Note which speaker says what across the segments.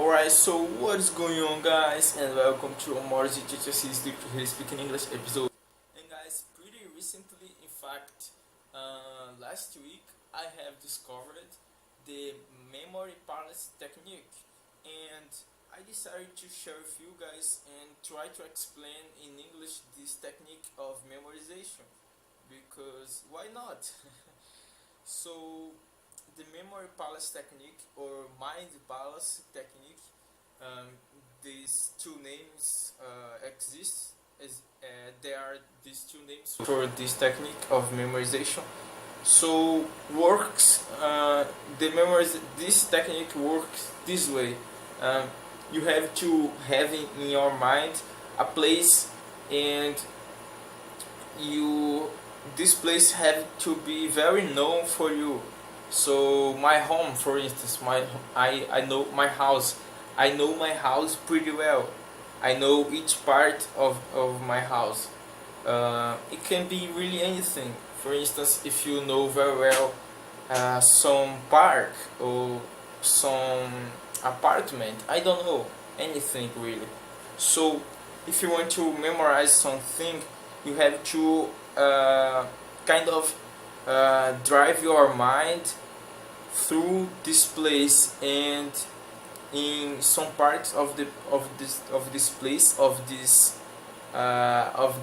Speaker 1: Alright, so what is going on, guys, and welcome to more ZTHSE speaking English episode. And guys, pretty recently, in fact, last week, I have discovered the memory palace technique, and I decided to share with you guys and try to explain in English this technique of memorization, because why not? So the memory palace technique or mind palace technique, um, these two names exist as there are these two names for this technique of memorization. So works this technique works this way. You have to have in your mind a place, and you this place have to be very known for you. So my home, for instance, I know my house. I know my house pretty well. I know each part of my house. It can be really anything. For instance, if you know very well some park or some apartment, I don't know anything really. So if you want to memorize something, you have to kind of drive your mind through this place, and in some parts of this place of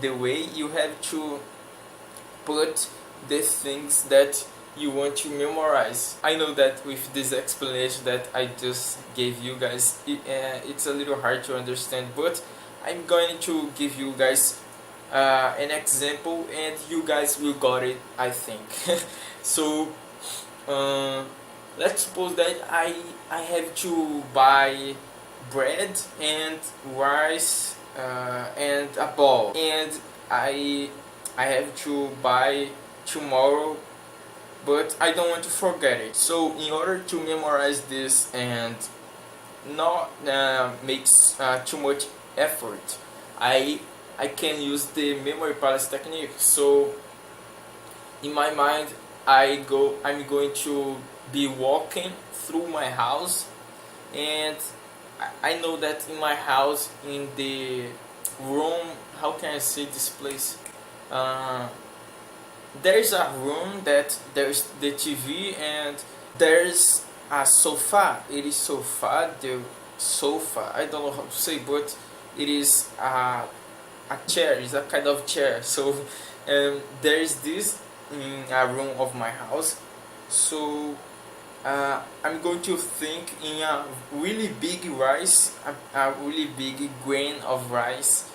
Speaker 1: the way, you have to put the things that you want to memorize. I know that with this explanation that I just gave you guys, it's a little hard to understand, but I'm going to give you guys an example, and you guys will got it, I think. So let's suppose that I have to buy bread and rice and a ball, and I have to buy tomorrow, but I don't want to forget it. So in order to memorize this and not makes too much effort, I can use the memory palace technique. So in my mind, I'm going to be walking through my house, and I know that in my house, in the room, how can I say this place? There's a room that there's the TV, and there's a sofa. It is the sofa. I don't know how to say, but it is a chair. It's a kind of chair. So there is this in a room of my house. So I'm going to think in a really big rice, a really big grain of rice,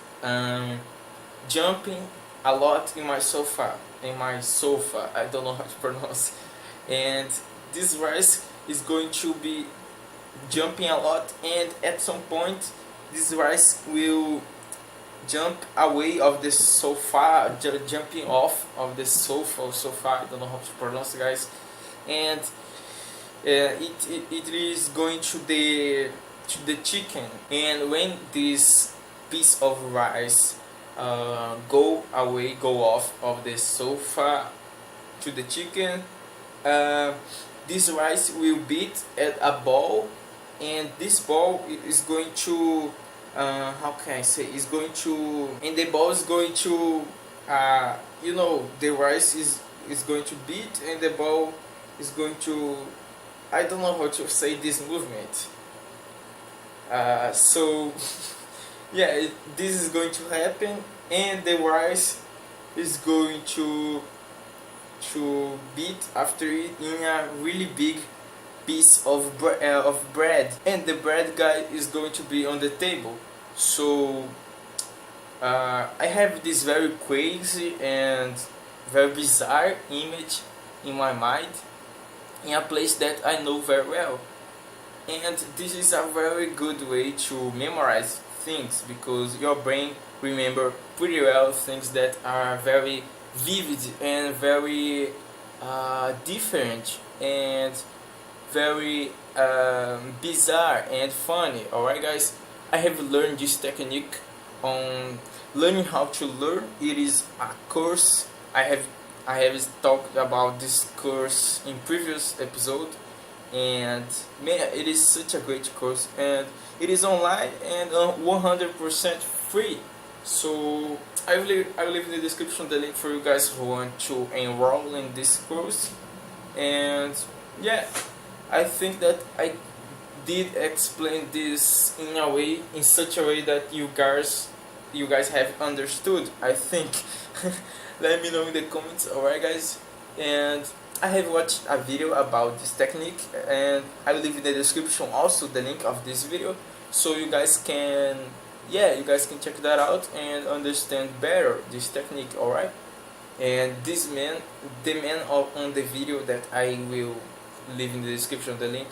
Speaker 1: jumping a lot in my sofa. I don't know how to pronounce. And this rice is going to be jumping a lot, and at some point this rice will jump away of the sofa, jumping off of the sofa. I don't know how to pronounce, guys. And it is going to the chicken, and when this piece of rice go off of the sofa to the chicken, this rice will beat at a ball, and this ball is going to how can I say, is going to, and the ball is going to the rice is going to beat, and the ball is going to, I don't know how to say this movement. So yeah, this is going to happen, and the rice is going to beat after it in a really big piece of bread, and the bread guy is going to be on the table. So I have this very crazy and very bizarre image in my mind, in a place that I know very well. And this is a very good way to memorize things, because your brain remember pretty well things that are very vivid and very different and very bizarre and funny. Alright, guys, I have learned this technique on learning how to learn. It is a course. I have talked about this course in previous episode, and man, it is such a great course, and it is online and 100% free. So I will leave in the description the link for you guys who want to enroll in this course. And yeah, I think that I did explain this in such a way that you guys have understood, I think. Let me know in the comments, alright guys? And I have watched a video about this technique, and I will leave in the description also the link of this video, so you guys can, yeah, you guys can check that out and understand better this technique, alright? And this man, the man on the video that I will leave in the description the link,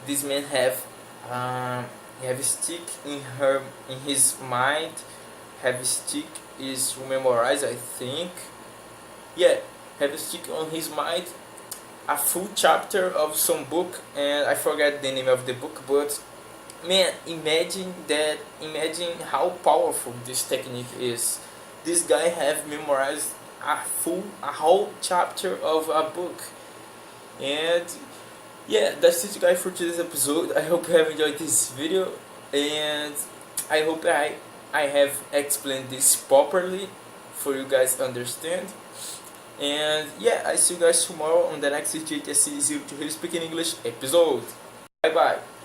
Speaker 1: this man have a stick in his mind, have a stick is to memorize, I think. Yeah, have a stick on his mind, a full chapter of some book, and I forget the name of the book, but man, imagine how powerful this technique is. This guy have memorized a whole chapter of a book. And yeah, that's it guys for today's episode. I hope you have enjoyed this video, and I hope I have explained this properly for you guys to understand. And yeah, I see you guys tomorrow on the next ZTHSE 0 to Speak in English episode. Bye bye.